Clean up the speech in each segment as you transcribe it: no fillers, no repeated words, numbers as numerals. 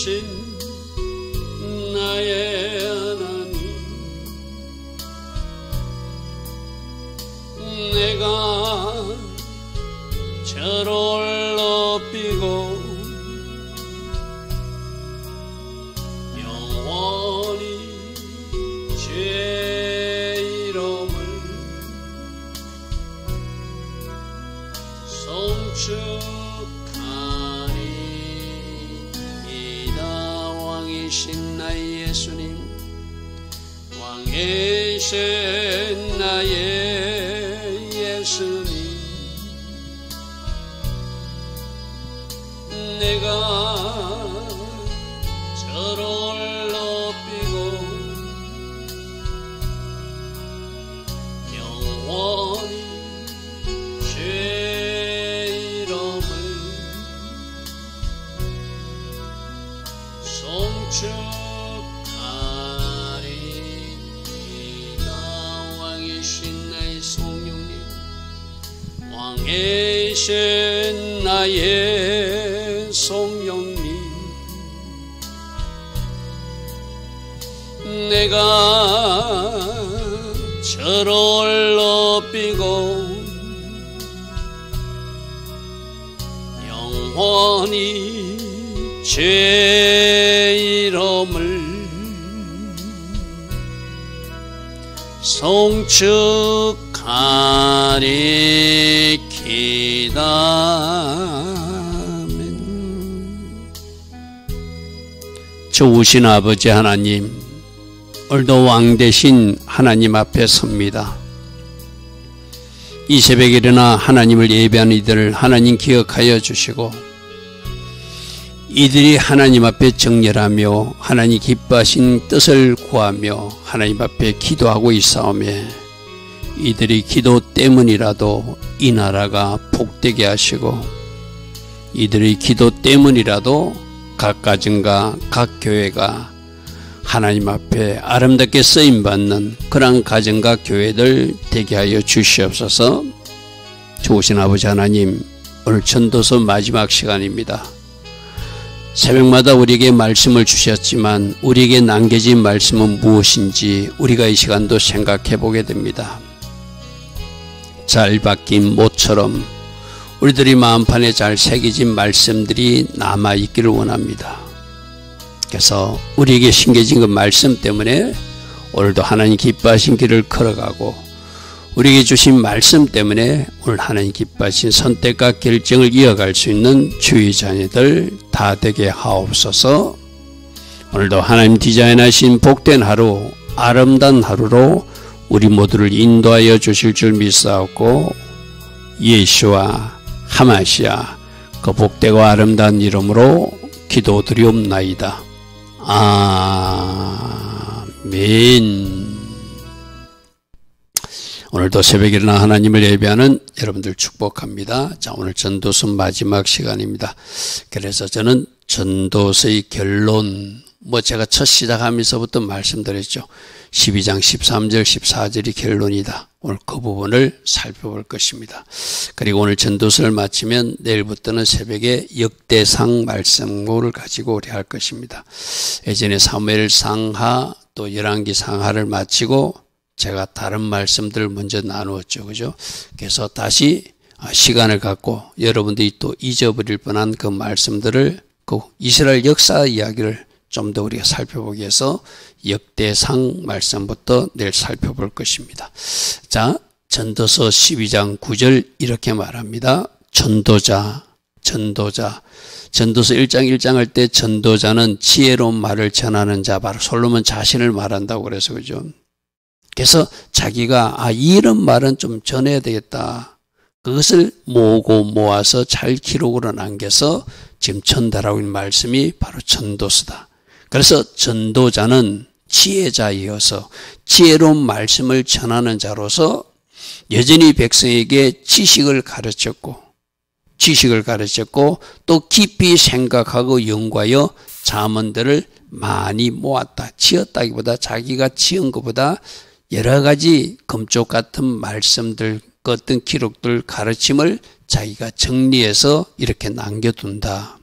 이신 나의 하나님, 내가 저를 높이고 영원히 주의 이름을 송축하리이다. 왕이신 나의 예수님, 왕이신 나의 예수님, 내가 저를 높이고 영원히 주의 이름을 송축하리이다. 왕이신 나의 성령님, 왕이신 나의 성령님, 내가 저를 높이고 영원히 주의 이름을 송축하리이다. 좋으신 아버지 하나님, 오늘도 왕 되신 하나님 앞에 섭니다. 이 새벽에 일어나 하나님을 예배하는 이들을 하나님 기억하여 주시고, 이들이 하나님 앞에 정렬하며 하나님 기뻐하신 뜻을 구하며 하나님 앞에 기도하고 있사오며, 이들이 기도 때문이라도 이 나라가 복되게 하시고, 이들의 기도 때문이라도 각 가정과 각 교회가 하나님 앞에 아름답게 쓰임받는 그러한 가정과 교회들 되게 하여 주시옵소서. 좋으신 아버지 하나님, 오늘 전도서 마지막 시간입니다. 새벽마다 우리에게 말씀을 주셨지만 우리에게 남겨진 말씀은 무엇인지 우리가 이 시간도 생각해 보게 됩니다. 잘 박힌 못처럼 우리들이 마음판에 잘 새겨진 말씀들이 남아있기를 원합니다. 그래서 우리에게 심겨진 그 말씀 때문에 오늘도 하나님 기뻐하신 길을 걸어가고, 우리에게 주신 말씀 때문에 오늘 하나님 기뻐하신 선택과 결정을 이어갈 수 있는 주의 자녀들 다 되게 하옵소서. 오늘도 하나님 디자인하신 복된 하루, 아름다운 하루로 우리 모두를 인도하여 주실 줄 믿사옵고, 예수와 하마시아 그 복되고 아름다운 이름으로 기도드리옵나이다. 아멘. 오늘도 새벽에 일어나 하나님을 예배하는 여러분들 축복합니다. 자, 오늘 전도서 마지막 시간입니다. 그래서 저는 전도서의 결론, 제가 첫 시작하면서부터 말씀드렸죠. 12장 13절 14절이 결론이다. 오늘 그 부분을 살펴볼 것입니다. 그리고 오늘 전도서를 마치면 내일부터는 새벽에 역대상 말씀을 가지고 우리 할 것입니다. 예전에 사무엘 상하 또 열왕기 상하를 마치고 제가 다른 말씀들을 먼저 나누었죠. 그죠? 그래서 다시 시간을 갖고 여러분들이 또 잊어버릴 뻔한 그 말씀들을, 그 이스라엘 역사 이야기를 좀 더 우리가 살펴보기 위해서 역대상 말씀부터 내일 살펴볼 것입니다. 자, 전도서 12장 9절 이렇게 말합니다. 전도자. 전도서 1장 1장 할 때 전도자는 지혜로운 말을 전하는 자, 바로 솔로몬 자신을 말한다고 그래서 그죠. 그래서 자기가 이런 말은 좀 전해야 되겠다. 그것을 모으고 모아서 잘 기록으로 남겨서 지금 전달하고 있는 말씀이 바로 전도서다. 그래서 전도자는 지혜자이어서 지혜로운 말씀을 전하는 자로서 여전히 백성에게 지식을 가르쳤고 또 깊이 생각하고 연구하여 잠언들을 많이 모았다. 지었다기보다 자기가 지은 것보다 여러 가지 금쪽 같은 말씀들, 그 어떤 기록들, 가르침을 자기가 정리해서 이렇게 남겨둔다.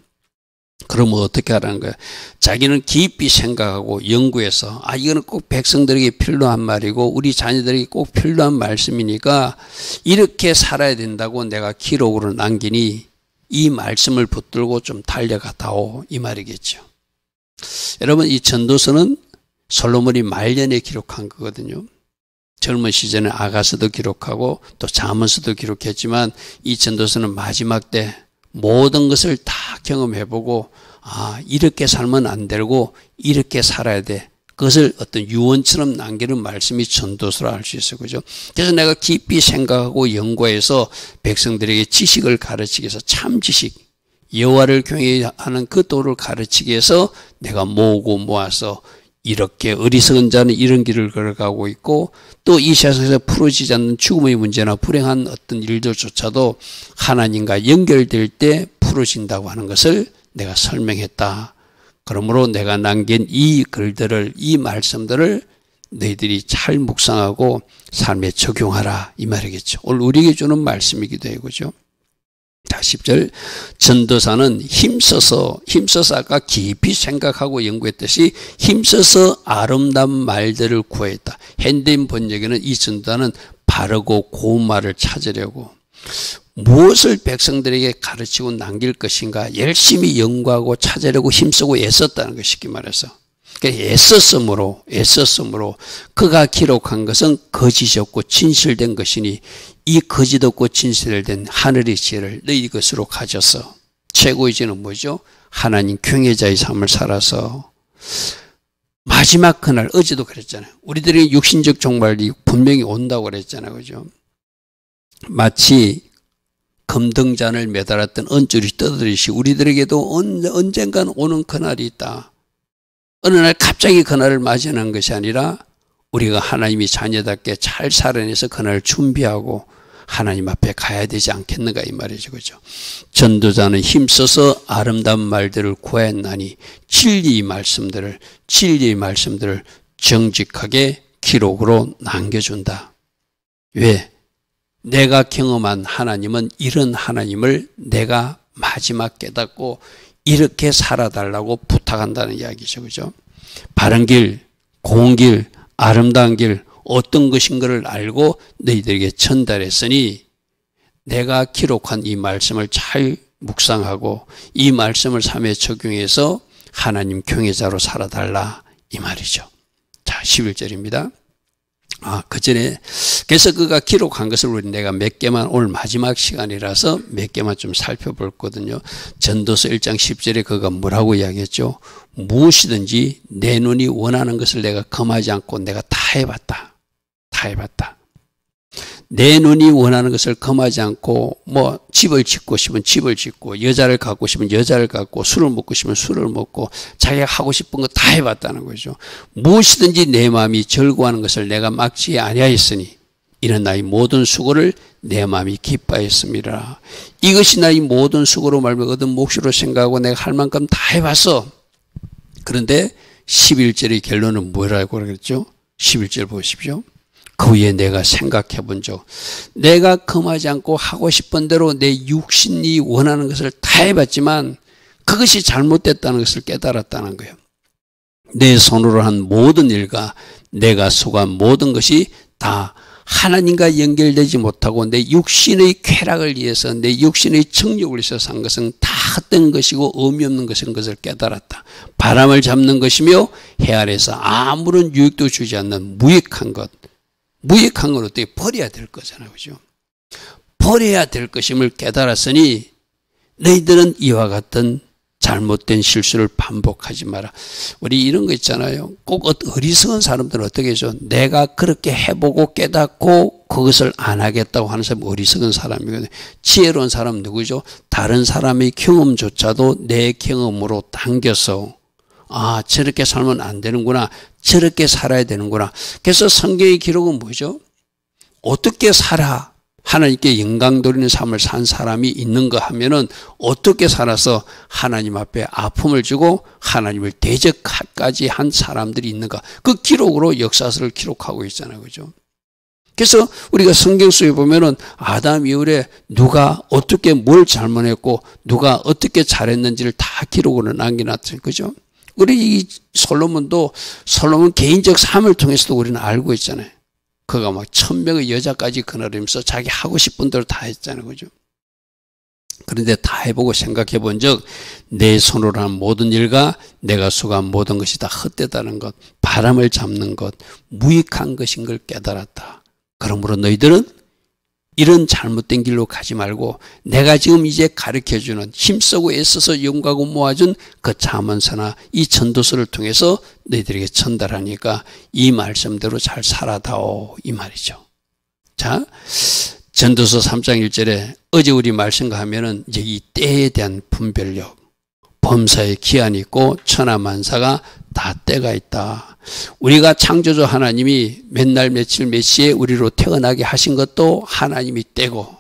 그러면 어떻게 하라는 거야? 자기는 깊이 생각하고 연구해서 이거는 꼭 백성들에게 필요한 말이고 우리 자녀들에게 꼭 필요한 말씀이니까 이렇게 살아야 된다고 내가 기록으로 남기니 이 말씀을 붙들고 좀 달려가다오 이 말이겠죠. 여러분 이 전도서는 솔로몬이 말년에 기록한 거거든요. 젊은 시절에 아가서도 기록하고 또 잠언서도 기록했지만 이 전도서는 마지막 때 모든 것을 다 경험해보고 이렇게 살면 안 되고 이렇게 살아야 돼. 그것을 어떤 유언처럼 남기는 말씀이 전도서라 할 수 있어요. 그죠? 그래서 내가 깊이 생각하고 연구해서 백성들에게 지식을 가르치기 위해서 참 지식, 여호와를 경외하는 그 도를 가르치기 위해서 내가 모으고 모아서 이렇게 어리석은 자는 이런 길을 걸어가고 있고 또 이 세상에서 풀어지지 않는 죽음의 문제나 불행한 어떤 일들조차도 하나님과 연결될 때 풀어진다고 하는 것을 내가 설명했다. 그러므로 내가 남긴 이 글들을 이 말씀들을 너희들이 잘 묵상하고 삶에 적용하라 이 말이겠죠. 오늘 우리에게 주는 말씀이기도 해요. 그죠? 자, 10절 전도사는 힘써서 아까 깊이 생각하고 연구했듯이 힘써서 아름다운 말들을 구했다. 현대인 번역에는 이 전도사는 바르고 고운 말을 찾으려고 무엇을 백성들에게 가르치고 남길 것인가 열심히 연구하고 찾으려고 힘쓰고 애썼다는 것 쉽게 말해서 애썼으므로 그가 기록한 것은 거짓이 없고 진실된 것이니 이 거짓 없고 진실된 하늘의 지혜를 너희 것으로 가져서 최고의 지혜는 뭐죠? 하나님 경외자의 삶을 살아서 마지막 그날 어제도 그랬잖아요. 우리들이 육신적 종말이 분명히 온다고 그랬잖아요. 그죠? 마치 금등잔을 매달았던 언줄이 떠들듯이 우리들에게도 언젠간 오는 그날이 있다. 어느 날 갑자기 그날을 맞이하는 것이 아니라 우리가 하나님이 자녀답게 잘 살아내서 그날을 준비하고 하나님 앞에 가야 되지 않겠는가 이 말이죠. 그죠? 전도자는 힘써서 아름다운 말들을 구했나니 진리의 말씀들을 정직하게 기록으로 남겨준다. 왜? 내가 경험한 하나님은 이런 하나님을 내가 마지막 깨닫고 이렇게 살아달라고 부탁한다는 이야기죠. 그죠? 바른 길, 고운 길, 아름다운 길, 어떤 것인가를 알고 너희들에게 전달했으니 내가 기록한 이 말씀을 잘 묵상하고 이 말씀을 삶에 적용해서 하나님 경외자로 살아달라 이 말이죠. 자, 11절입니다. 그 전에 그래서 그가 기록한 것을 우리 내가 몇 개만 오늘 마지막 시간이라서 몇 개만 좀 살펴볼 거거든요. 전도서 1장 10절에 그가 뭐라고 이야기했죠? 무엇이든지 내 눈이 원하는 것을 내가 금하지 않고 내가 다 해봤다. 내 눈이 원하는 것을 금하지 않고 집을 짓고 싶으면 집을 짓고 여자를 갖고 싶으면 여자를 갖고 술을 먹고 싶으면 술을 먹고 자기가 하고 싶은 거 다 해봤다는 거죠. 무엇이든지 내 마음이 즐거워하는 것을 내가 막지 아니하였으니 이는 나의 모든 수고를 내 마음이 기뻐했습니다. 이것이 나의 모든 수고로 말며 얻은 몫으로 생각하고 내가 할 만큼 다 해봤어. 그런데 11절의 결론은 뭐라고 그랬죠? 11절 보십시오. 그 위에 내가 생각해 본 적, 내가 금하지 않고 하고 싶은 대로 내 육신이 원하는 것을 다 해봤지만 그것이 잘못됐다는 것을 깨달았다는 거예요. 내 손으로 한 모든 일과 내가 수고한 모든 것이 다 하나님과 연결되지 못하고 내 육신의 쾌락을 위해서 내 육신의 정욕을 위해서 산 것은 다 헛된 것이고 의미 없는 것인 것을 깨달았다. 바람을 잡는 것이며 해 아래서 아무런 유익도 주지 않는 무익한 것. 무익한 건 어떻게 버려야 될 거잖아요. 그죠? 버려야 될 것임을 깨달았으니 너희들은 이와 같은 잘못된 실수를 반복하지 마라. 우리 이런 거 있잖아요. 꼭 어리석은 사람들은 어떻게 해서 내가 그렇게 해보고 깨닫고 그것을 안 하겠다고 하는 사람이 어리석은 사람이거든요. 지혜로운 사람은 누구죠? 다른 사람의 경험조차도 내 경험으로 당겨서 저렇게 살면 안 되는구나. 저렇게 살아야 되는구나. 그래서 성경의 기록은 뭐죠? 어떻게 살아? 하나님께 영광 돌리는 삶을 산 사람이 있는가 하면은 어떻게 살아서 하나님 앞에 아픔을 주고 하나님을 대적까지 한 사람들이 있는가? 그 기록으로 역사서를 기록하고 있잖아요. 그죠? 그래서 우리가 성경 속에 보면은 아담 이후에 누가 어떻게 뭘 잘못했고 누가 어떻게 잘했는지를 다 기록으로 남겨놨죠. 그죠? 우리 이 솔로몬 개인적 삶을 통해서도 우리는 알고 있잖아요. 그가 막 1000명의 여자까지 거느리면서 자기 하고 싶은 대로 다 했잖아요. 그죠? 그런데 다 해보고 생각해 본 적, 내 손으로 한 모든 일과 내가 수고한 모든 것이 다 헛되다는 것, 바람을 잡는 것, 무익한 것인 걸 깨달았다. 그러므로 너희들은 이런 잘못된 길로 가지 말고 내가 지금 이제 가르쳐주는 힘쓰고 애써서 연구하고 모아준 그 잠언서나 이 전도서를 통해서 너희들에게 전달하니까 이 말씀대로 잘 살아다오 이 말이죠. 자, 전도서 3장 1절에 어제 우리 말씀과 하면은 이제 이 때에 대한 분별력, 범사에 기한이 있고 천하만사가 다 때가 있다. 우리가 창조주 하나님이 맨날 며칠 몇 시에 우리로 태어나게 하신 것도 하나님이 때고,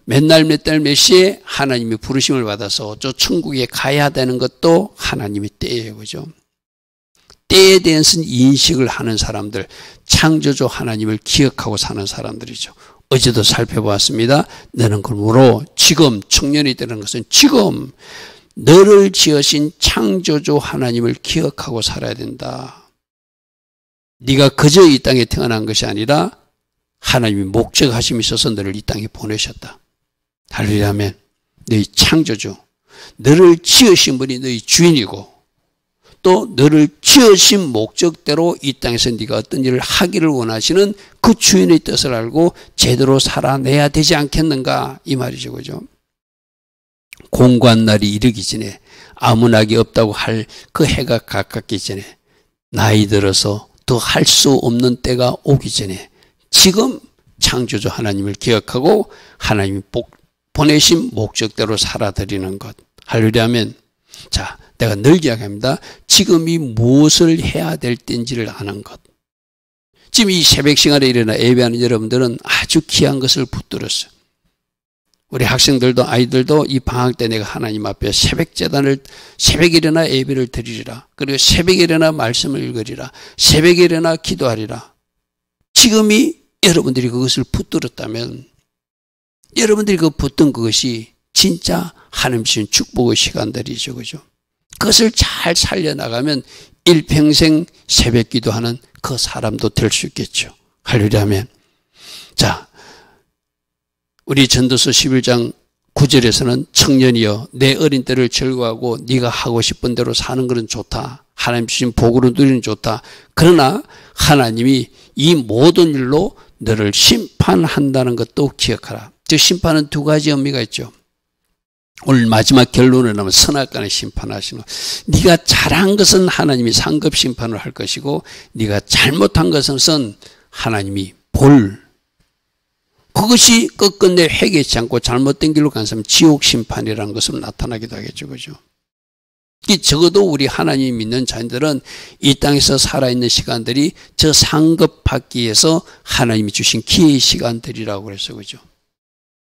맨날 몇 달 몇 시에 하나님이 부르심을 받아서 저 천국에 가야 되는 것도 하나님이 때예요. 그죠? 때에 대해서 인식을 하는 사람들, 창조주 하나님을 기억하고 사는 사람들이죠. 어제도 살펴보았습니다. 너는 그러므로 지금 청년이 되는 것은 지금 너를 지으신 창조주 하나님을 기억하고 살아야 된다. 네가 그저 이 땅에 태어난 것이 아니라 하나님이 목적하심이 있어서 너를 이 땅에 보내셨다. 할렐루야 아멘. 너희 창조주, 너를 지으신 분이 너희 주인이고 또 너를 지으신 목적대로 이 땅에서 네가 어떤 일을 하기를 원하시는 그 주인의 뜻을 알고 제대로 살아내야 되지 않겠는가 이 말이죠. 그죠? 공고한 날이 이르기 전에 아무 낙이 없다고 할 그 해가 가깝기 전에 나이 들어서 더 할 수 없는 때가 오기 전에 지금 창조주 하나님을 기억하고 하나님이 보내신 목적대로 살아드리는 것. 할렐루야 아멘. 자, 내가 늘 이야기합니다. 지금이 무엇을 해야 될 때인지를 아는 것. 지금 이 새벽 시간에 일어나 예배하는 여러분들은 아주 귀한 것을 붙들었어요. 우리 학생들도 아이들도 이 방학 때 내가 하나님 앞에 새벽에 일어나 예배를 드리리라. 그리고 새벽에 일어나 말씀을 읽으리라. 새벽에 일어나 기도하리라. 지금이 여러분들이 그것을 붙들었다면 여러분들이 그 붙든 그것이 진짜 하나님 주신 축복의 시간들이죠. 그죠? 그것을 잘 살려나가면 일평생 새벽 기도하는 그 사람도 될 수 있겠죠. 할렐루야 아멘. 자, 우리 전도서 11장 9절에서는 청년이여 내 어린 때를 즐거워하고 네가 하고 싶은 대로 사는 것은 좋다. 하나님 주신 복으로 누리는 좋다. 그러나 하나님이 이 모든 일로 너를 심판한다는 것도 기억하라. 즉 심판은 두 가지 의미가 있죠. 오늘 마지막 결론을 하면 선악간에 심판하시는 네가 잘한 것은 하나님이 상급 심판을 할 것이고 네가 잘못한 것은 하나님이 그것이 끝끝내 회개치 않고 잘못된 길로 간 사람 지옥 심판이라는 것으로 나타나기도 하겠죠. 그죠? 적어도 우리 하나님 믿는 자들은 이 땅에서 살아있는 시간들이 저 상급 받기 위해서 하나님이 주신 기회의 시간들이라고 그랬어요. 그죠?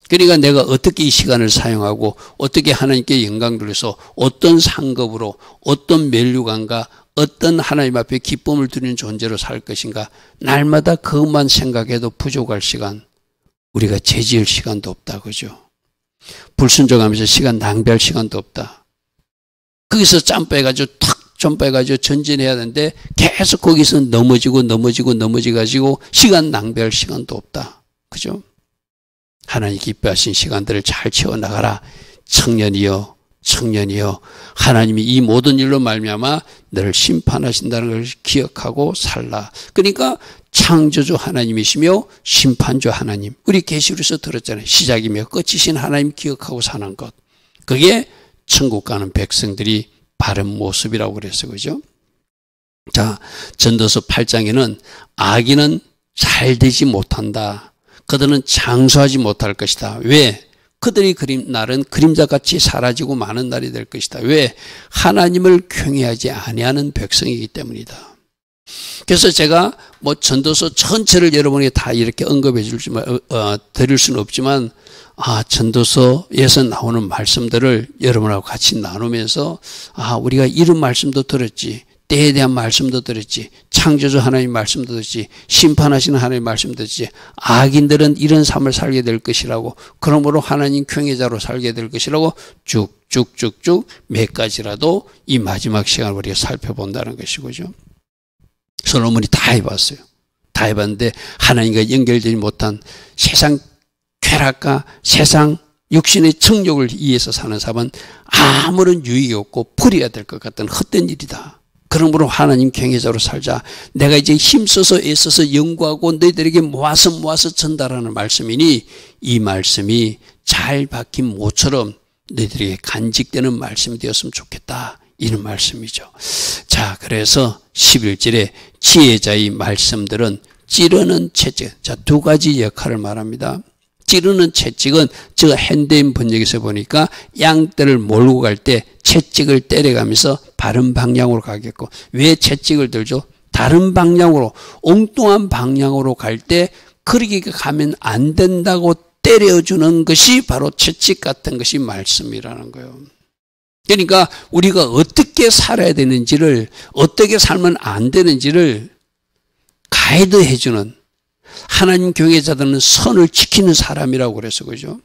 그러니까 내가 어떻게 이 시간을 사용하고 어떻게 하나님께 영광 돌려서 어떤 상급으로 어떤 멸류관과 어떤 하나님 앞에 기쁨을 드리는 존재로 살 것인가 날마다 그것만 생각해도 부족할 시간 우리가 죄지을 시간도 없다. 그죠? 불순종하면서 시간 낭비할 시간도 없다. 거기서 점프해가지고 점프해가지고 전진해야 되는데 계속 거기서 넘어지고 시간 낭비할 시간도 없다. 그죠? 하나님 기뻐하신 시간들을 잘 채워나가라. 청년이여 하나님이 이 모든 일로 말미암아 너를 심판하신다는 걸 기억하고 살라. 그러니까 창조주 하나님이시며 심판주 하나님. 우리 계시록에서 들었잖아요. 시작이며 끝이신 하나님 기억하고 사는 것. 그게 천국 가는 백성들이 바른 모습이라고 그랬어요. 그죠? 자, 전도서 8장에는 악인은 잘 되지 못한다. 그들은 장수하지 못할 것이다. 왜? 그들이 날은 그림자같이 사라지고 많은 날이 될 것이다. 왜? 하나님을 경외하지 아니하는 백성이기 때문이다. 그래서 제가 전도서 전체를 여러분에게 다 이렇게 언급해 드릴 수는 없지만 전도서에서 나오는 말씀들을 여러분하고 같이 나누면서 우리가 이런 말씀도 들었지. 때에 대한 말씀도 들었지, 창조주 하나님 말씀도 들었지, 심판하시는 하나님 말씀도 들었지, 악인들은 이런 삶을 살게 될 것이라고, 그러므로 하나님 경외자로 살게 될 것이라고 쭉쭉쭉쭉 몇 가지라도 이 마지막 시간을 우리가 살펴본다는 것이고죠. 솔로몬이 다 해봤어요. 다 해봤는데 하나님과 연결되지 못한 세상 쾌락과 세상 육신의 정욕을 위해서 사는 삶은 아무런 유익이 없고 불의가 될 것 같은 헛된 일이다. 그러므로 하나님 경외자로 살자. 내가 이제 힘써서 애써서 연구하고 너희들에게 모아서 전달하는 말씀이니 이 말씀이 잘 박힌 모처럼 너희들에게 간직되는 말씀이 되었으면 좋겠다. 이런 말씀이죠. 자, 그래서 11절에 지혜자의 말씀들은 찌르는 채찍. 자, 두 가지 역할을 말합니다. 찌르는 채찍은 제가 핸드인 번역에서 보니까 양떼를 몰고 갈 때 채찍을 때려가면서 바른 방향으로 가겠고, 왜 채찍을 들죠? 다른 방향으로, 엉뚱한 방향으로 갈 때 그렇게 가면 안 된다고 때려주는 것이 바로 채찍 같은 것이 말씀이라는 거예요. 그러니까 우리가 어떻게 살아야 되는지를, 어떻게 살면 안 되는지를 가이드해 주는, 하나님 경외자들은 선을 지키는 사람이라고 그래서 그죠.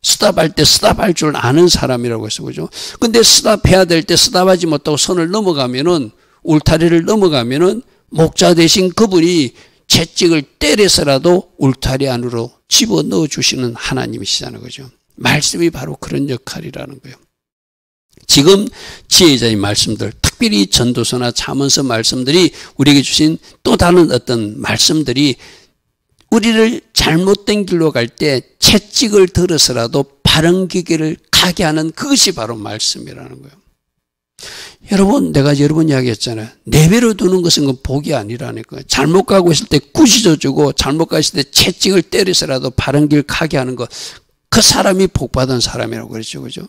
스탑할 때 스탑할 줄 아는 사람이라고 해서 그죠. 근데 스탑해야 될 때 스탑하지 못하고 선을 넘어가면은, 울타리를 넘어가면은 목자 대신 그분이 채찍을 때려서라도 울타리 안으로 집어넣어 주시는 하나님이시잖아요. 그죠. 말씀이 바로 그런 역할이라는 거예요. 지금 지혜자의 말씀들, 특별히 전도서나 잠언서 말씀들이 우리에게 주신 또 다른 어떤 말씀들이 우리를 잘못된 길로 갈 때 채찍을 들어서라도 바른 길을 가게 하는 그것이 바로 말씀이라는 거예요. 여러분, 내가 여러분 이야기했잖아요. 내버려 두는 것은 그 복이 아니라는 거예요. 잘못 가고 있을 때 꾸짖어주고 잘못 가실 때 채찍을 때려서라도 바른 길 가게 하는 것, 그 사람이 복받은 사람이라고 그랬죠. 그죠?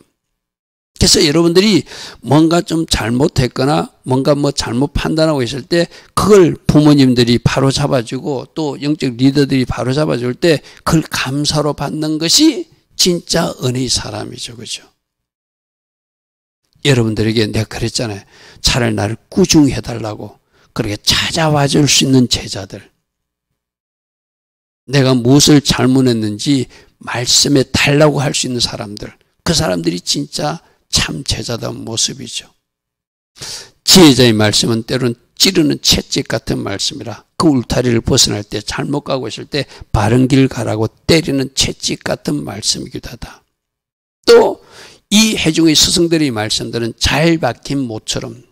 그래서 여러분들이 뭔가 좀 잘못했거나 뭔가 뭐 잘못 판단하고 있을 때 그걸 부모님들이 바로 잡아주고 또 영적 리더들이 바로 잡아줄 때 그걸 감사로 받는 것이 진짜 은혜의 사람이죠. 그죠? 여러분들에게 내가 그랬잖아요. 차라리 나를 꾸중해달라고 그렇게 찾아와 줄 수 있는 제자들. 내가 무엇을 잘못했는지 말씀해 달라고 할 수 있는 사람들. 그 사람들이 진짜 참 제자다운 모습이죠. 지혜자의 말씀은 때로는 찌르는 채찍 같은 말씀이라 그 울타리를 벗어날 때 잘못 가고 있을 때 바른 길 가라고 때리는 채찍 같은 말씀이기도 하다. 또 이 회중의 스승들의 말씀들은 잘 박힌 모처럼,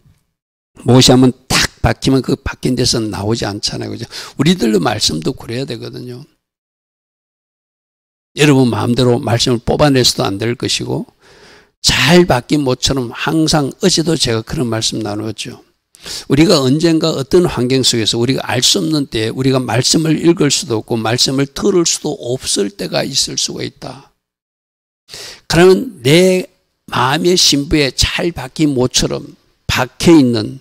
못이 하면 딱 박히면 그 박힌 데서 나오지 않잖아요. 그죠? 우리들도 말씀도 그래야 되거든요. 여러분 마음대로 말씀을 뽑아내서도 안 될 것이고 잘 박힌 모처럼 항상 어제도 제가 그런 말씀 나누었죠. 우리가 언젠가 어떤 환경 속에서 우리가 알 수 없는 때에 우리가 말씀을 읽을 수도 없고 말씀을 들을 수도 없을 때가 있을 수가 있다. 그러면 내 마음의 신부에 잘 박힌 모처럼 박혀있는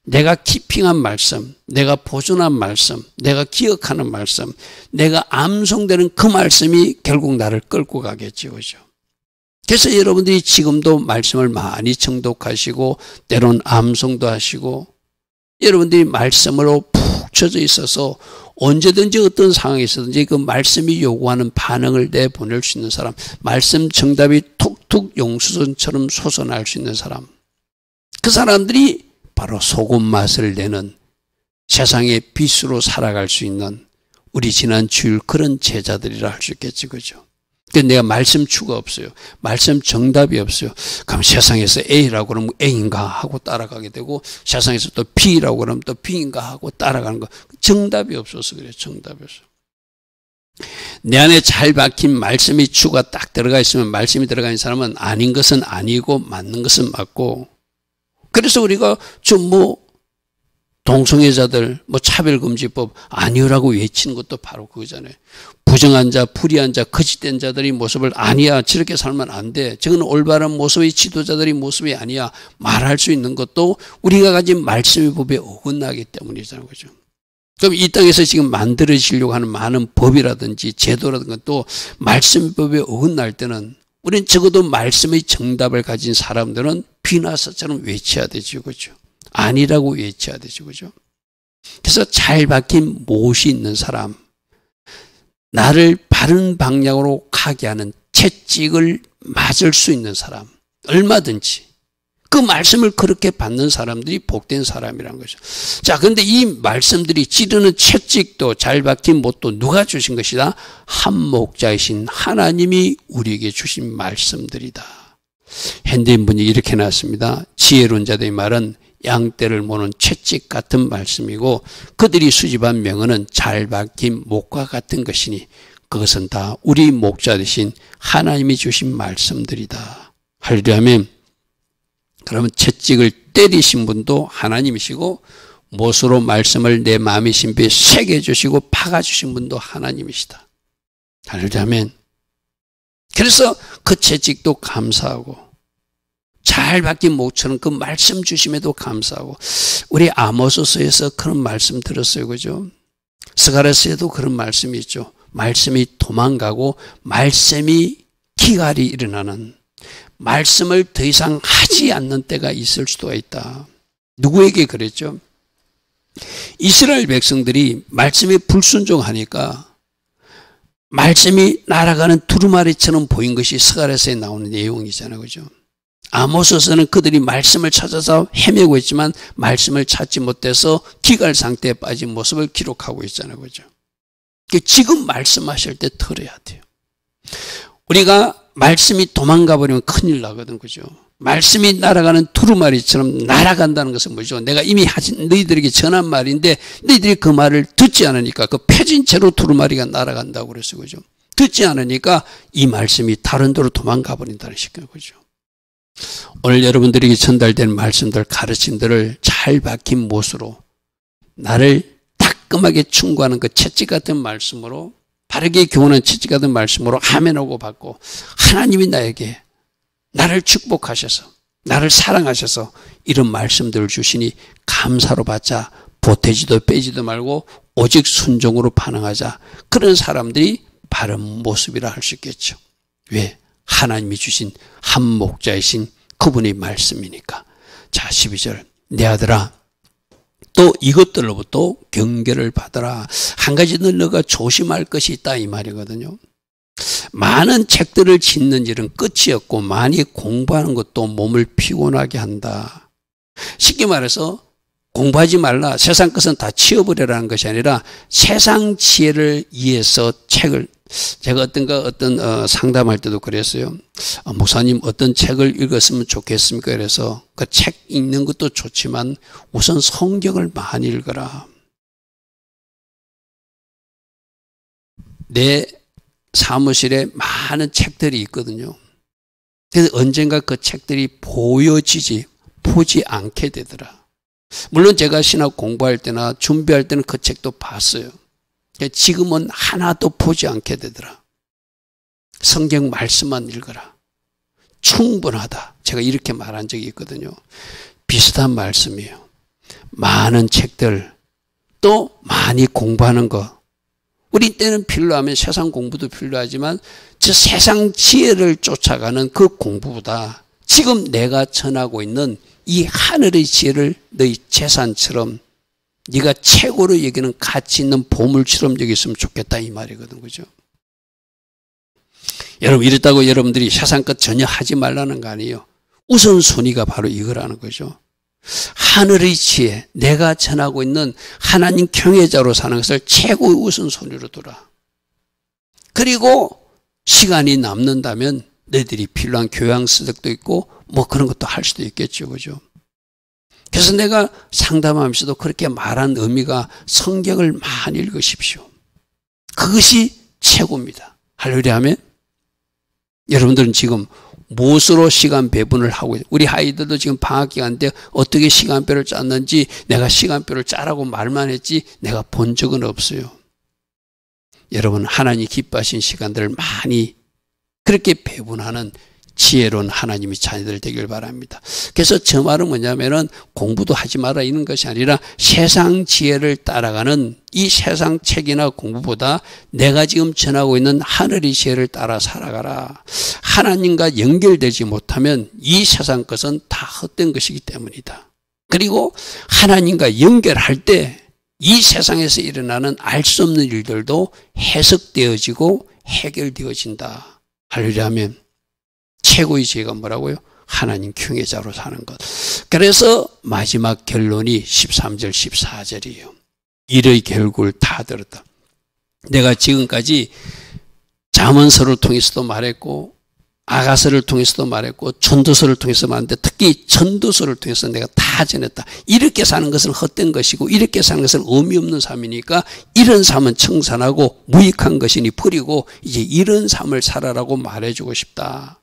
내가 키핑한 말씀, 내가 보존한 말씀, 내가 기억하는 말씀, 내가 암송되는 그 말씀이 결국 나를 끌고 가겠죠. 그죠? 그래서 여러분들이 지금도 말씀을 많이 정독하시고 때론 암송도 하시고 여러분들이 말씀으로 푹 젖어 있어서 언제든지 어떤 상황에 있어든지 그 말씀이 요구하는 반응을 내보낼 수 있는 사람, 말씀 정답이 툭툭 용수선처럼 솟아날 수 있는 사람, 그 사람들이 바로 소금 맛을 내는 세상의 빛으로 살아갈 수 있는 우리 지난 주일 그런 제자들이라 할 수 있겠지. 그죠? 근데 내가 말씀 추가 없어요. 말씀 정답이 없어요. 그럼 세상에서 A라고 그러면 A인가 하고 따라가게 되고 세상에서 또 B라고 그러면 또 B인가 하고 따라가는 거. 정답이 없어서 그래요. 정답이 없어. 내 안에 잘 박힌 말씀이 추가 딱 들어가 있으면 말씀이 들어가 있는 사람은 아닌 것은 아니고 맞는 것은 맞고, 그래서 우리가 좀 동성애자들 차별금지법 아니오라고 외치는 것도 바로 그거잖아요. 부정한 자, 불의한 자, 거짓된 자들의 모습을 아니야, 저렇게 살면 안 돼, 저건 올바른 모습의 지도자들의 모습이 아니야 말할 수 있는 것도 우리가 가진 말씀의 법에 어긋나기 때문이잖아요. 그죠? 그럼 이 땅에서 지금 만들어지려고 하는 많은 법이라든지 제도라든가 또 말씀의 법에 어긋날 때는 우리는 적어도 말씀의 정답을 가진 사람들은 비나사처럼 외쳐야 되죠. 그죠? 아니라고 외쳐야 되죠. 그죠? 그래서 잘 박힌 못이 있는 사람, 나를 바른 방향으로 가게 하는 채찍을 맞을 수 있는 사람, 얼마든지 그 말씀을 그렇게 받는 사람들이 복된 사람이라는 거죠. 자, 그런데 이 말씀들이 찌르는 채찍도 잘 박힌 못도 누가 주신 것이다? 한 목자이신 하나님이 우리에게 주신 말씀들이다. 현대인 분이 이렇게 나왔습니다. 지혜로운 자들의 말은 양떼를 모는 채찍 같은 말씀이고 그들이 수집한 명언은 잘 박힌 못과 같은 것이니 그것은 다 우리 목자 되신 하나님이 주신 말씀들이다. 할렐루야. 아멘. 그러면 채찍을 때리신 분도 하나님이시고 못으로 말씀을 내 마음의 심표에 새겨주시고 박아주신 분도 하나님이시다. 할렐루야. 아멘. 그래서 그 채찍도 감사하고 잘 박힌 못처럼 그 말씀 주심에도 감사하고 우리 아모스서에서 그런 말씀 들었어요. 그죠? 스가랴서에도 그런 말씀이 있죠. 말씀이 도망가고 말씀이 기갈이 일어나는 말씀을 더 이상 하지 않는 때가 있을 수도 있다. 누구에게 그랬죠? 이스라엘 백성들이 말씀에 불순종하니까 말씀이 날아가는 두루마리처럼 보인 것이 스가랴서에 나오는 내용이잖아요. 그죠? 아모스서는 그들이 말씀을 찾아서 헤매고 있지만 말씀을 찾지 못해서 기갈 상태에 빠진 모습을 기록하고 있잖아요. 그죠? 지금 말씀하실 때 털어야 돼요. 우리가 말씀이 도망가 버리면 큰일 나거든. 그죠? 말씀이 날아가는 두루마리처럼 날아간다는 것은 뭐죠? 내가 이미 너희들에게 전한 말인데 너희들이 그 말을 듣지 않으니까 그 펴진 채로 두루마리가 날아간다고 그랬어요. 그죠? 듣지 않으니까 이 말씀이 다른 데로 도망가 버린다는 식이에요. 그죠? 오늘 여러분들에게 전달된 말씀들, 가르침들을 잘 박힌 못으로 나를 따끔하게 충고하는 그 채찍 같은 말씀으로 바르게 교훈한 채찍 같은 말씀으로 아멘하고 받고 하나님이 나에게 나를 축복하셔서 나를 사랑하셔서 이런 말씀들을 주시니 감사로 받자. 보태지도 빼지도 말고 오직 순종으로 반응하자. 그런 사람들이 바른 모습이라 할 수 있겠죠. 왜? 하나님이 주신 한 목자이신 그분의 말씀이니까. 자, 12절. 내 아들아 또 이것들로부터 경계를 받아라. 한 가지는 너가 조심할 것이 있다 이 말이거든요. 많은 책들을 짓는 일은 끝이 없고 많이 공부하는 것도 몸을 피곤하게 한다. 쉽게 말해서 공부하지 말라. 세상 것은 다 치워버리라는 것이 아니라 세상 지혜를 위해서 책을 제가 어떤 상담할 때도 그랬어요. 목사님 어떤 책을 읽었으면 좋겠습니까? 그래서 그 책 읽는 것도 좋지만 우선 성경을 많이 읽어라. 내 사무실에 많은 책들이 있거든요. 그래서 언젠가 그 책들이 보지 않게 되더라. 물론 제가 신학 공부할 때나 준비할 때는 그 책도 봤어요. 지금은 하나도 보지 않게 되더라. 성경 말씀만 읽어라. 충분하다. 제가 이렇게 말한 적이 있거든요. 비슷한 말씀이에요. 많은 책들, 또 많이 공부하는 것. 우리 때는 필요하면 세상 공부도 필요하지만 저 세상 지혜를 쫓아가는 그 공부보다 지금 내가 전하고 있는 이 하늘의 지혜를 너희 재산처럼 네가 최고로 여기는 가치 있는 보물처럼 여겼으면 좋겠다 이 말이거든. 그죠? 여러분 이랬다고 여러분들이 세상 것 전혀 하지 말라는 거 아니에요. 우선순위가 바로 이거라는 거죠. 하늘의 지혜, 내가 전하고 있는 하나님 경외자로 사는 것을 최고의 우선순위로 두라. 그리고 시간이 남는다면 너희들이 필요한 교양서적도 있고 뭐 그런 것도 할 수도 있겠죠. 그죠? 그래서 내가 상담하면서도 그렇게 말한 의미가 성경을 많이 읽으십시오. 그것이 최고입니다. 할렐루야 하면 여러분들은 지금 무엇으로 시간 배분을 하고 있어요? 우리 아이들도 지금 방학 기간인데 어떻게 시간표를 짰는지 내가 시간표를 짜라고 말만 했지 내가 본 적은 없어요. 여러분 하나님 기뻐하신 시간들을 많이 그렇게 배분하는 지혜로운 하나님의 자녀들 되길 바랍니다. 그래서 저 말은 뭐냐면은 공부도 하지 마라 이런 것이 아니라 세상 지혜를 따라가는 이 세상 책이나 공부보다 내가 지금 전하고 있는 하늘의 지혜를 따라 살아가라. 하나님과 연결되지 못하면 이 세상 것은 다 헛된 것이기 때문이다. 그리고 하나님과 연결할 때 이 세상에서 일어나는 알 수 없는 일들도 해석되어지고 해결되어진다. 하려면 최고의 지혜가 뭐라고요? 하나님 경외자로 사는 것. 그래서 마지막 결론이 13절 14절이에요. 일의 결국을 다 들었다. 내가 지금까지 잠언서를 통해서도 말했고 아가서를 통해서도 말했고 전도서를 통해서 말했는데 특히 전도서를 통해서 내가 다 전했다. 이렇게 사는 것은 헛된 것이고 이렇게 사는 것은 의미 없는 삶이니까 이런 삶은 청산하고 무익한 것이니 버리고 이제 이런 삶을 살아라고 말해주고 싶다.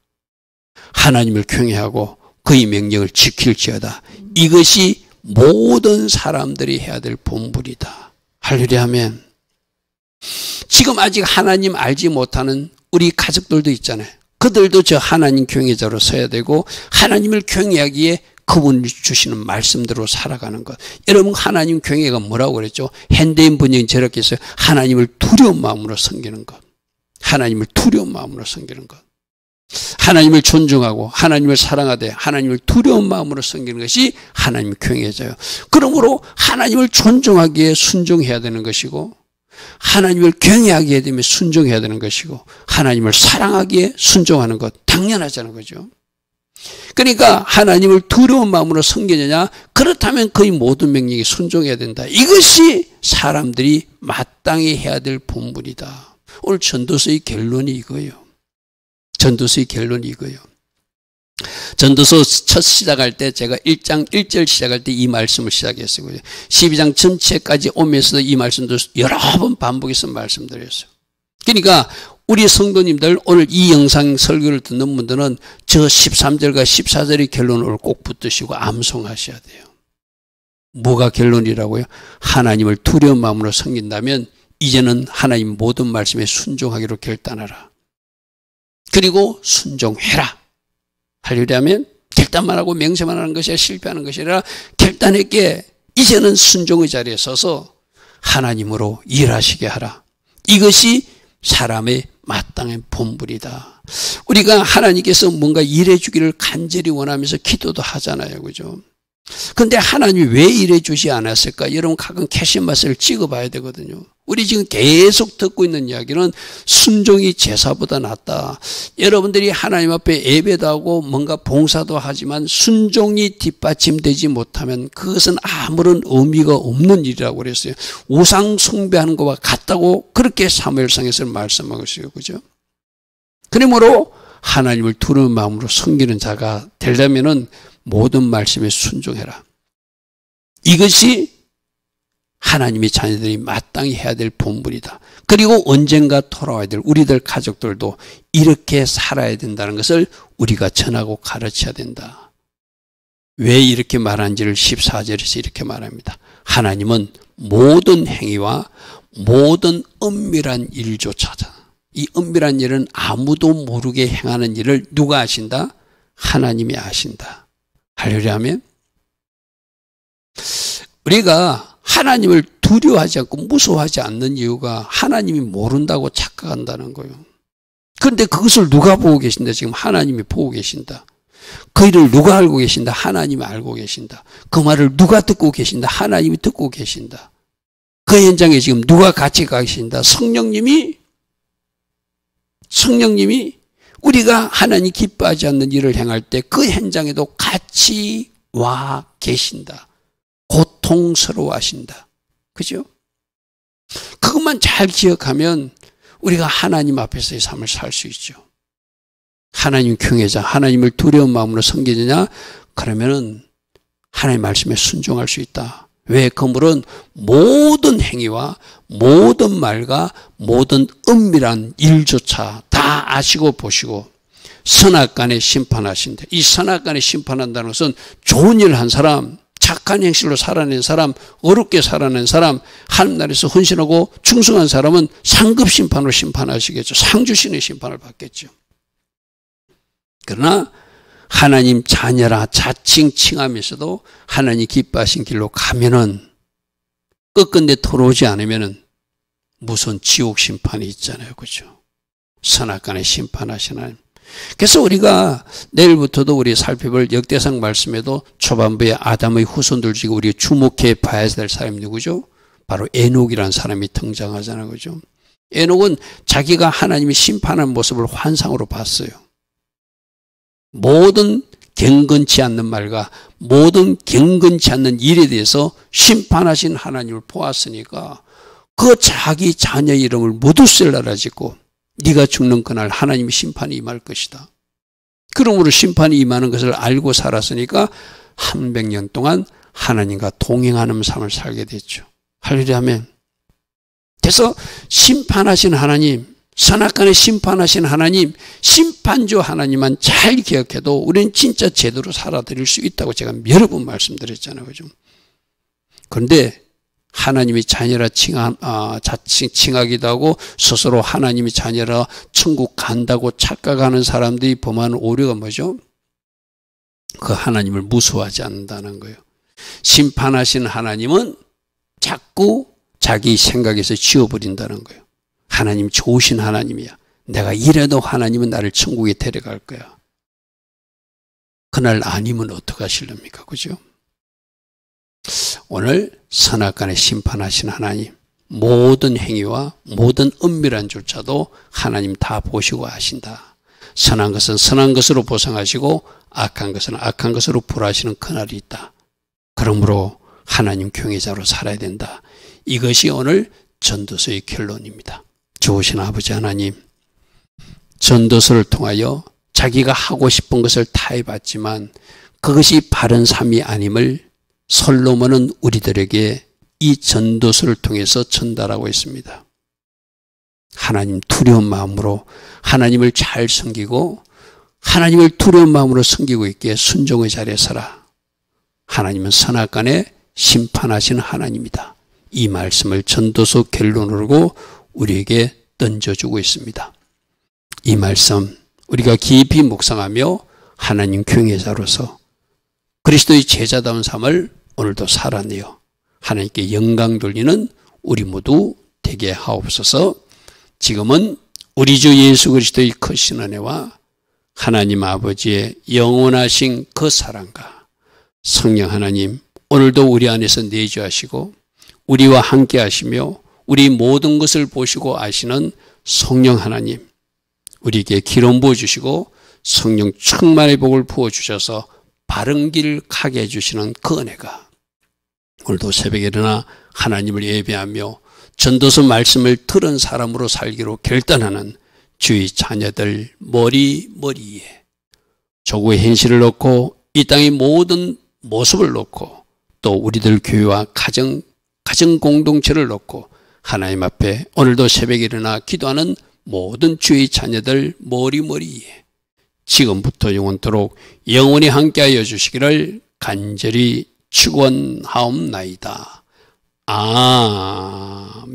하나님을 경외하고 그의 명령을 지킬지어다. 이것이 모든 사람들이 해야 될 본분이다. 할렐루야 하면 지금 아직 하나님 알지 못하는 우리 가족들도 있잖아요. 그들도 저 하나님 경외자로 서야 되고 하나님을 경외하기에 그분이 주시는 말씀대로 살아가는 것. 여러분 하나님 경외가 뭐라고 그랬죠? 현대인 번역이 저렇게 해서 하나님을 두려운 마음으로 섬기는 것. 하나님을 두려운 마음으로 섬기는 것. 하나님을 존중하고 하나님을 사랑하되 하나님을 두려운 마음으로 섬기는 것이 하나님 경외자예요. 그러므로 하나님을 존중하기에 순종해야 되는 것이고 하나님을 경외하게 되면 순종해야 되는 것이고 하나님을 사랑하기에 순종하는 것 당연하잖아요. 그죠? 그러니까 하나님을 두려운 마음으로 섬기느냐? 그렇다면 그의 모든 명령에 순종해야 된다. 이것이 사람들이 마땅히 해야 될 본분이다. 오늘 전도서의 결론이 이거예요. 전도서의 결론이 이거예요. 전도서 첫 시작할 때 제가 1장 1절 시작할 때 이 말씀을 시작했어요. 12장 전체까지 오면서도 이 말씀도 여러 번 반복해서 말씀드렸어요. 그러니까 우리 성도님들 오늘 이 영상 설교를 듣는 분들은 저 13절과 14절의 결론을 꼭 붙드시고 암송하셔야 돼요. 뭐가 결론이라고요? 하나님을 두려운 마음으로 섬긴다면 이제는 하나님 모든 말씀에 순종하기로 결단하라. 그리고 순종해라. 하려면 결단만 하고 맹세만 하는 것이 실패하는 것이 아니라 결단했기에 이제는 순종의 자리에 서서 하나님으로 일하시게 하라. 이것이 사람의 마땅한 본분이다. 우리가 하나님께서 뭔가 일해 주기를 간절히 원하면서 기도도 하잖아요. 그죠? 근데 하나님이 왜 일해 주지 않았을까? 여러분 가끔 캐시마스를 찍어봐야 되거든요. 우리 지금 계속 듣고 있는 이야기는 순종이 제사보다 낫다. 여러분들이 하나님 앞에 예배도 하고 뭔가 봉사도 하지만 순종이 뒷받침되지 못하면 그것은 아무런 의미가 없는 일이라고 그랬어요. 우상 숭배하는 것과 같다고 그렇게 사무엘상에서 말씀하고 있어요. 그죠? 그러므로 하나님을 두려운 마음으로 섬기는 자가 되려면은 모든 말씀에 순종해라. 이것이 하나님의 자녀들이 마땅히 해야 될 본분이다. 그리고 언젠가 돌아와야 될 우리들 가족들도 이렇게 살아야 된다는 것을 우리가 전하고 가르쳐야 된다. 왜 이렇게 말한지를 14절에서 이렇게 말합니다. 하나님은 모든 행위와 모든 은밀한 일조차다. 이 은밀한 일은 아무도 모르게 행하는 일을 누가 아신다? 하나님이 아신다. 하려면 우리가 하나님을 두려워하지 않고 무서워하지 않는 이유가 하나님이 모른다고 착각한다는 거예요. 그런데 그것을 누가 보고 계신다? 지금 하나님이 보고 계신다. 그 일을 누가 알고 계신다? 하나님이 알고 계신다. 그 말을 누가 듣고 계신다? 하나님이 듣고 계신다. 그 현장에 지금 누가 같이 가 계신다? 성령님이 우리가 하나님 기뻐하지 않는 일을 행할 때 그 현장에도 같이 와 계신다. 고통스러워 하신다. 그죠? 그것만 잘 기억하면 우리가 하나님 앞에서의 삶을 살 수 있죠. 하나님 경외자, 하나님을 두려운 마음으로 섬기느냐? 그러면은 하나님 말씀에 순종할 수 있다. 왜? 그물은 모든 행위와 모든 말과 모든 은밀한 일조차 다 아시고 보시고 선악간에 심판하신다. 이 선악간에 심판한다는 것은 좋은 일 한 사람, 착한 행실로 살아낸 사람, 어렵게 살아낸 사람, 하나님 나라에서 헌신하고 충성한 사람은 상급 심판으로 심판하시겠죠. 상 주시는 심판을 받겠죠. 그러나 하나님 자녀라 자칭 칭하면서도 하나님 기뻐하신 길로 가면은 끝끝내 돌아오지 않으면은 무슨 지옥 심판이 있잖아요. 그죠? 선악간에 심판하시는 하나님. 그래서 우리가 내일부터도 우리 살펴볼 역대상 말씀에도 초반부에 아담의 후손들 중에 우리가 주목해 봐야 될 사람이 누구죠? 바로 에녹이라는 사람이 등장하잖아요. 그죠? 에녹은 자기가 하나님이 심판하는 모습을 환상으로 봤어요. 모든 경건치 않는 말과 모든 경건치 않는 일에 대해서 심판하신 하나님을 보았으니까 그 자기 자녀 이름을 모두셀라라 짓고 네가 죽는 그날 하나님이 심판이 임할 것이다. 그러므로 심판이 임하는 것을 알고 살았으니까 300년 동안 하나님과 동행하는 삶을 살게 됐죠. 할렐루야 아멘. 그래서 심판하신 하나님, 선악간에 심판하신 하나님, 심판주 하나님만 잘 기억해도 우리는 진짜 제대로 살아드릴 수 있다고 제가 여러 번 말씀드렸잖아요. 그죠? 그런데 하나님이 자녀라 칭하기도 하고 스스로 하나님이 자녀라 천국 간다고 착각하는 사람들이 범하는 오류가 뭐죠? 그 하나님을 무수하지 않는다는 거예요. 심판하신 하나님은 자꾸 자기 생각에서 지워버린다는 거예요. 하나님 좋으신 하나님이야. 내가 이래도 하나님은 나를 천국에 데려갈 거야. 그날 아니면 어떡하실랍니까? 그죠? 오늘 선악간에 심판하신 하나님, 모든 행위와 모든 은밀한 조차도 하나님 다 보시고 아신다. 선한 것은 선한 것으로 보상하시고 악한 것은 악한 것으로 벌하시는 그날이 있다. 그러므로 하나님 경외자로 살아야 된다. 이것이 오늘 전도서의 결론입니다. 좋으신 아버지 하나님, 전도서를 통하여 자기가 하고 싶은 것을 다 해봤지만 그것이 바른 삶이 아님을 솔로몬은 우리들에게 이 전도서를 통해서 전달하고 있습니다. 하나님 두려운 마음으로 하나님을 잘 섬기고 하나님을 두려운 마음으로 섬기고 있기에 순종의 자리에 서라. 하나님은 선악간에 심판하시는 하나님이다. 이 말씀을 전도서 결론으로 우리에게 던져주고 있습니다. 이 말씀 우리가 깊이 묵상하며 하나님 경외자로서 그리스도의 제자다운 삶을 오늘도 살아내어 하나님께 영광 돌리는 우리 모두 되게 하옵소서. 지금은 우리 주 예수 그리스도의 크신 은혜와 하나님 아버지의 영원하신 그 사랑과 성령 하나님 오늘도 우리 안에서 내주하시고 우리와 함께 하시며 우리 모든 것을 보시고 아시는 성령 하나님 우리에게 기름 부어주시고 성령 충만의 복을 부어주셔서 바른 길 가게 해주시는 그 은혜가 오늘도 새벽에 일어나 하나님을 예배하며 전도서 말씀을 들은 사람으로 살기로 결단하는 주의 자녀들 머리에 조국의 현실을 놓고 이 땅의 모든 모습을 놓고 또 우리들 교회와 가정 공동체를 놓고 하나님 앞에 오늘도 새벽에 일어나 기도하는 모든 주의 자녀들 머리에 지금부터 영원토록 영원히 함께하여 주시기를 간절히 축원하옵나이다. 아멘.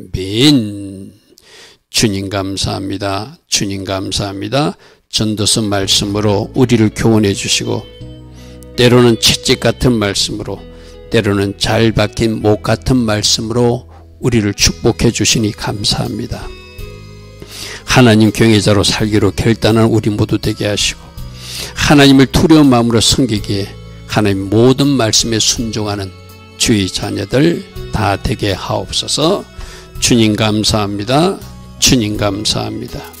주님 감사합니다. 주님 감사합니다. 전도서 말씀으로 우리를 교훈해 주시고 때로는 채찍 같은 말씀으로 때로는 잘 박힌 목 같은 말씀으로 우리를 축복해 주시니 감사합니다. 하나님 경외자로 살기로 결단한 우리 모두 되게 하시고 하나님을 두려운 마음으로 섬기기에 하나님 모든 말씀에 순종하는 주의 자녀들 다 되게 하옵소서. 주님 감사합니다. 주님 감사합니다.